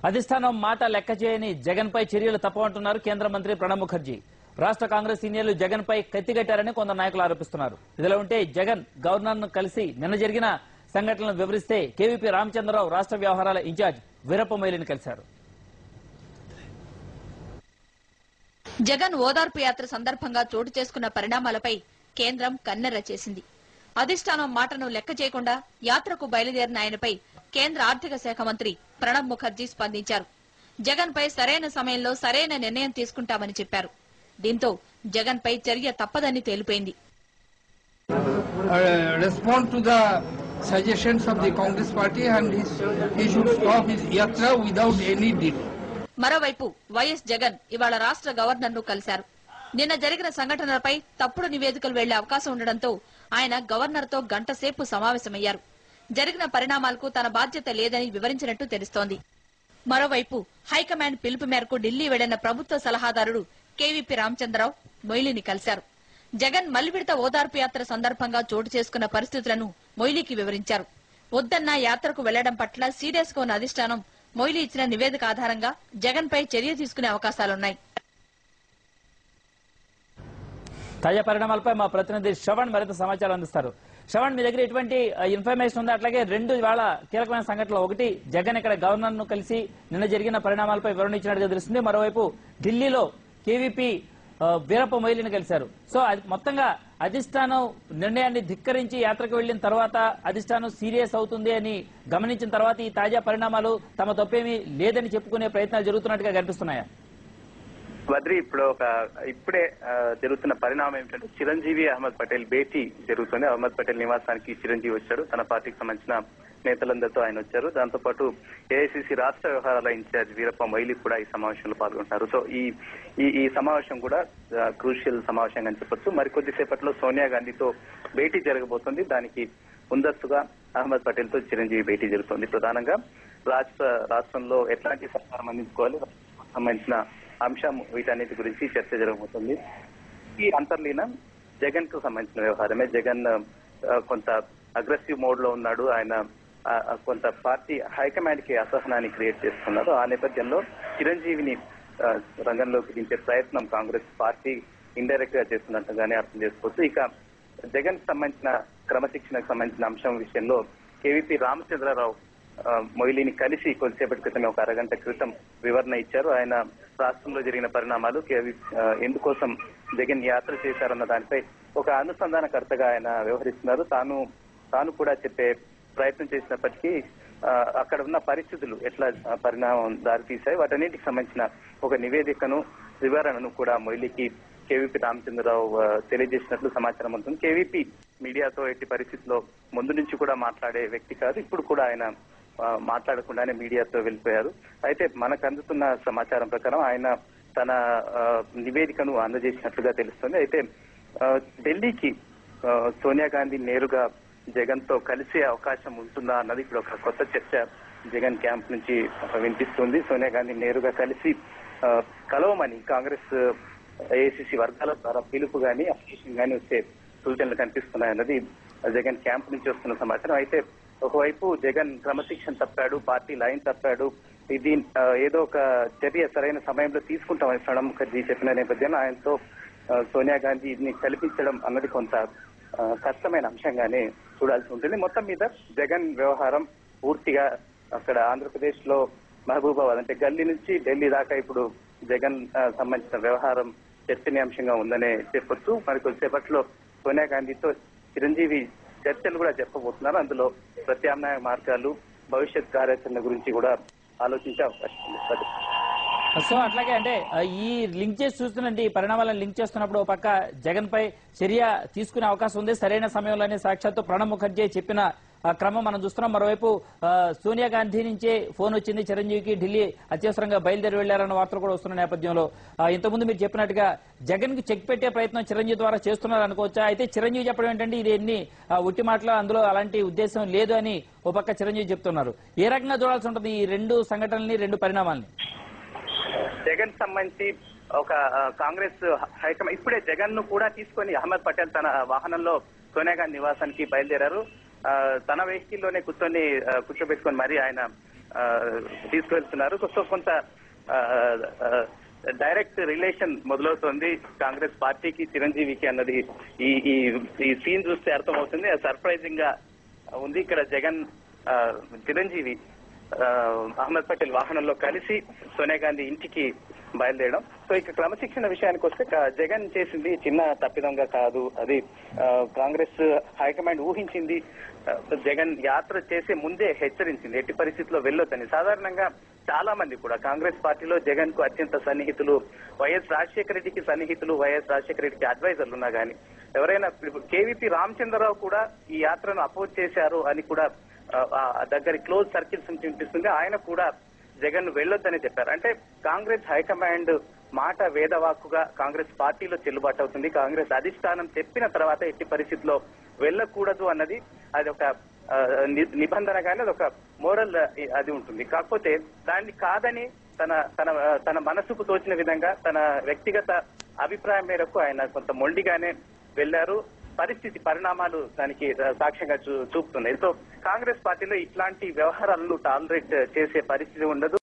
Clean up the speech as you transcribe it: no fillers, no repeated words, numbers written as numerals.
అధిష్టానం మాట లెక్క చేయని జగన్ పై చర్యలు తప్పవంటున్నారు కేంద్ర మంత్రి ప్రణబ్ ముఖర్జీ. రాష్ట్ర కాంగ్రెస్ సీనియర్లు జగన్ పై కత్తిగట్టారని కొందరు నాయకులు ఆరోపిస్తున్నారు. ఇదిలా ఉంటే జగన్ గవర్నర్ ను కలిసి నిన్న జరిగిన సంఘటనలను వివరిస్తే కేవీపీ రామచంద్రరావు రాష్ట్ర వ్యవహారాల ఇన్ఛార్జ్ వీరప్ప మొయిలీని కలిశారు. జగన్ ఓదార్పు యాత్ర సందర్భంగా చోటు చేసుకున్న పరిణామాలపై కేంద్రం కన్నెర్ర చేసింది. అధిష్టానం మాటను లెక్క చేయకుండా యాత్రకు బయలుదేరిన ఆయనపై కేంద్ర ఆర్థిక శాఖ మంత్రి ప్రణబ్ ముఖర్జీ స్పందించారు. జగన్ పై సరైన సమయంలో సరైన నిర్ణయం తీసుకుంటామని చెప్పారు. దీంతో జగన్ పై చర్య తప్పదని తేలిపోయింది. Respond to the suggestions of the Congress party and he should stop his yatra without any delay. మరోవైపు వైఎస్ జగన్ ఇవాళ రాష్ట్ర గవర్నర్ ను కలిశారు. నిన్న జరిగిన సంఘటనలపై తప్పుడు నివేదికలు వెళ్లే అవకాశం ఉండడంతో ఆయన గవర్నర్ తో గంట సేపు సమావేశమయ్యారు. జరిగిన పరిణామాలకు తన బాధ్యత లేదని వివరించినట్టు తెలుస్తోంది. మరోవైపు హైకమాండ్ పిలుపు మేరకు ఢిల్లీ వెళ్లిన ప్రభుత్వ సలహాదారుడు కేవీపీ రామచంద్రరావు మొయిలీని కలిశారు. జగన్ మళ్లీ విడత ఓదార్పు యాత్ర సందర్భంగా చోటు చేసుకున్న పరిస్థితులను మొయిలీకి వివరించారు. వద్దన్న యాత్రకు వెళ్లడం పట్ల సీరియస్ గా ఉన్న అధిష్టానం మొయిలీ ఇచ్చిన నివేదిక ఆధారంగా జగన్ పై చర్య తీసుకునే అవకాశాలున్నాయి. తాజా పరిణామాలపై మా ప్రతినిధి శ్రవణ్ మరింత సమాచారం అందిస్తారు. శ్రవణ్, మీ దగ్గర ఎటువంటి ఇన్ఫర్మేషన్ ఉంది? అట్లాగే రెండు ఇవాళ కీలకమైన సంఘటనలు, ఒకటి జగన్ ఇక్కడ గవర్నర్ ను కలిసి నిన్న జరిగిన పరిణామాలపై వివరణ ఇచ్చినట్టుగా తెలుస్తుంది. మరోవైపు ఢిల్లీలో కేవీపీ వీరప్ప మొయిలీని కలిశారు. సో మొత్తంగా అధిష్టానం నిర్ణయాన్ని ధిక్కరించి యాత్రకు వెళ్లిన తర్వాత అధిష్టానం సీరియస్ అవుతుంది అని గమనించిన తర్వాత ఈ తాజా పరిణామాలు తమ తప్పేమీ లేదని చెప్పుకునే ప్రయత్నాలు జరుగుతున్నట్టుగా కనిపిస్తున్నాయా? బద్రి, ఇప్పుడే జరుగుతున్న పరిణామం ఏమిటంటే చిరంజీవి అహ్మద్ పటేల్ భేటీ జరుగుతుంది. అహ్మద్ పటేల్ నివాసానికి చిరంజీవి వచ్చాడు. తన పార్టీకి సంబంధించిన నేతలందరితో ఆయన వచ్చారు. దాంతో పాటు ఏఐసీసీ రాష్ట్ర వ్యవహారాల ఇన్ఛార్జ్ వీరప్ప మొయిలీ కూడా ఈ సమావేశంలో పాల్గొంటున్నారు. సో ఈ సమావేశం కూడా క్రూషియల్ సమావేశంగా చెప్పొచ్చు. మరికొద్దిసేపట్లో సోనియా గాంధీతో భేటీ జరగబోతుంది. దానికి ముందస్తుగా అహ్మద్ పటేల్ తో చిరంజీవి భేటీ జరుగుతుంది. ప్రధానంగా రాష్ట్రంలో ఎట్లాంటి సహకారం అందించుకోవాలి సంబంధించిన అంశం, వీటన్నిటి గురించి చర్చ జరగబోతుంది. ఈ అంతర్లీనం జగన్ కు సంబంధించిన వ్యవహారమే. జగన్ కొంత అగ్రెసివ్ మోడ్ లో ఉన్నాడు. ఆయన కొంత పార్టీ హైకమాండ్ కి అసహనాన్ని క్రియేట్ చేస్తున్నారు. ఆ నేపథ్యంలో చిరంజీవిని రంగంలోకి దించే ప్రయత్నం కాంగ్రెస్ పార్టీ ఇండైరెక్ట్ గా చేస్తున్నట్టుగానే అర్థం చేసుకోవచ్చు. ఇక జగన్ కు సంబంధించిన క్రమశిక్షణకు సంబంధించిన అంశం విషయంలో కేవీపీ రామచంద్రరావు మొయిలీని కలిసి కొద్దిసేపటి క్రితం, ఒక అరగంట క్రితం వివరణ ఇచ్చారు. ఆయన రాష్ట్రంలో జరిగిన పరిణామాలు, ఎందుకోసం జగన్ యాత్ర చేశారన్న దానిపై ఒక అనుసంధానకర్తగా ఆయన వ్యవహరిస్తున్నారు. తాను కూడా చెప్పే ప్రయత్నం చేసినప్పటికీ అక్కడ ఉన్న పరిస్థితులు ఎట్లా పరిణామం దారితీశాయి, వాటన్నిటికి సంబంధించిన ఒక నివేదికను, వివరణను కూడా మొయిలీకి కేవీపీ రామచంద్రరావు తెలియజేసినట్లు సమాచారం అవుతుంది. కేవీపీ మీడియాతో ఎట్టి పరిస్థితుల్లో ముందు నుంచి కూడా మాట్లాడే వ్యక్తి కాదు. ఇప్పుడు కూడా ఆయన మాట్లాడకుండానే మీడియాతో వెళ్ళిపోయారు. అయితే మనకు అందుతున్న సమాచారం ప్రకారం ఆయన తన నివేదికను అందజేసినట్లుగా తెలుస్తుంది. అయితే ఢిల్లీకి సోనియా గాంధీ నేరుగా జగన్ తో కలిసే అవకాశం ఉంటుందా అన్నది ఇప్పుడు ఒక కొత్త చర్చ జగన్ క్యాంప్ నుంచి వినిపిస్తుంది. సోనియా గాంధీ నేరుగా కలిసి కలవమని కాంగ్రెస్ ఏఐసీసీ వర్గాల ద్వారా పిలుపు గానీ అప్లికేషన్ గానీ వచ్చే సూచనలు కనిపిస్తున్నాయన్నది జగన్ క్యాంప్ నుంచి వస్తున్న సమాచారం. అయితే ఒకవైపు జగన్ క్రమశిక్షణ తప్పాడు, పార్టీ లైన్ తప్పాడు, ఇది ఏదో ఒక చర్య సరైన సమయంలో తీసుకుంటామని ప్రణబ్ ముఖర్జీ చెప్పిన నేపథ్యంలో ఆయనతో సోనియా గాంధీని కల్పించడం అన్నది కొంత కష్టమైన అంశంగానే చూడాల్సి ఉంటుంది. మొత్తం మీద జగన్ వ్యవహారం పూర్తిగా అక్కడ ఆంధ్రప్రదేశ్ లో మహబూబాబాద్ అంటే గల్లీ నుంచి ఢిల్లీ దాకా ఇప్పుడు జగన్ సంబంధించిన వ్యవహారం చర్చనీయాంశంగా ఉందనే చెప్పొచ్చు. మరి కొద్దిసేపట్లో సోనియా గాంధీతో చిరంజీవి చర్చలు కూడా చెప్పబోతున్నారు. అందులో ప్రత్యామ్నాయ మార్గాలు, భవిష్యత్ కార్యాచరణ గురించి కూడా ఆలోచించే అవకాశం ఉంది. సో అట్లాగే అంటే ఈ లింక్ చేసి చూస్తున్నట్టు ఈ పరిణామాలను లింక్ చేస్తున్నప్పుడు ఒక పక్క జగన్ పై చర్య తీసుకునే అవకాశం ఉంది సరైన సమయంలోనే సాక్షాత్తు ప్రణబ్ ముఖర్జీ చెప్పిన క్రమం మనం చూస్తున్నాం. మరోవైపు సోనియా గాంధీ నుంచే ఫోన్ వచ్చింది చిరంజీవికి, ఢిల్లీ అత్యవసరంగా బయలుదేరి వెళ్లారన్న వార్తలు కూడా వస్తున్న నేపథ్యంలో ఇంతకుముందు మీరు చెప్పినట్టుగా జగన్ కి చెక్ పెట్టే ప్రయత్నం చిరంజీవి ద్వారా చేస్తున్నారు అనుకోవచ్చా? అయితే చిరంజీవి చెప్పడం ఏంటంటే ఇది ఎన్ని ఉట్టి మాటలు, అందులో అలాంటి ఉద్దేశం లేదు అని ఓ పక్క చిరంజీవి చెప్తున్నారు. ఏ రకంగా చూడాల్సి ఉంటుంది ఈ రెండు సంఘటనల్ని, రెండు పరిణామాలని? జగన్ సంబంధించి ఒక కాంగ్రెస్ హైకమాండ్ ఇప్పుడే జగన్ ను కూడా తీసుకొని అహ్మద్ పటేల్ తన వాహనంలో సోనియా గాంధీ నివాసానికి బయలుదేరారు. తన వెహికల్లోనే కూర్చోబెట్టుకొని మరి ఆయన తీసుకువెళ్తున్నారు. సో కొంత డైరెక్ట్ రిలేషన్ మొదలవుతోంది కాంగ్రెస్ పార్టీకి చిరంజీవికి అన్నది ఈ సీన్ చూస్తే అర్థమవుతుంది. సర్ప్రైజింగ్ గా ఉంది. ఇక్కడ జగన్ చిరంజీవి అహ్మద్ పటేల్ వాహనంలో కలిసి సోనియా గాంధీ ఇంటికి బయలుదేరడం. సో ఇక క్రమశిక్షణ విషయానికి వస్తే జగన్ చేసింది చిన్న తప్పిదంగా కాదు, అది కాంగ్రెస్ హైకమాండ్ ఊహించింది. జగన్ యాత్ర చేసే ముందే హెచ్చరించింది ఎట్టి పరిస్థితుల్లో వెళ్ళొద్దని. సాధారణంగా చాలా మంది కూడా కాంగ్రెస్ పార్టీలో జగన్ కు అత్యంత సన్నిహితులు, వైఎస్ రాజశేఖర రెడ్డికి సన్నిహితులు, వైఎస్ రాజశేఖర రెడ్డికి అడ్వైజర్లు ఉన్నా గానీ ఎవరైనా కేవీపీ రామచంద్రరావు కూడా ఈ యాత్రను అపోజ్ చేశారు అని కూడా దగ్గరి క్లోజ్ సర్కిల్స్ నుంచి వినిపిస్తుంది. ఆయన కూడా జగన్ వెళ్ళొద్దని చెప్పారు. అంటే కాంగ్రెస్ హైకమాండ్ మాట వేదవాక్కుగా కాంగ్రెస్ పార్టీలో చెల్లుబాటు అవుతుంది. కాంగ్రెస్ అధిష్టానం చెప్పిన తర్వాత ఎట్టి పరిస్థితిలో వెళ్ళకూడదు అన్నది అది ఒక నిబంధనగానే అది ఒక మోరల్ అది ఉంటుంది. కాకపోతే దాన్ని కాదని తన మనసుకు తోచిన విధంగా తన వ్యక్తిగత అభిప్రాయం మేరకు ఆయన కొంత మొండిగానే వెళ్లారు. పరిణామాలు దానికి సాక్ష్యంగా చూపుతున్నాయి. సో కాంగ్రెస్ పార్టీలో ఇట్లాంటి వ్యవహారాలను టాలరేట్ చేసే పరిస్థితి ఉండదు.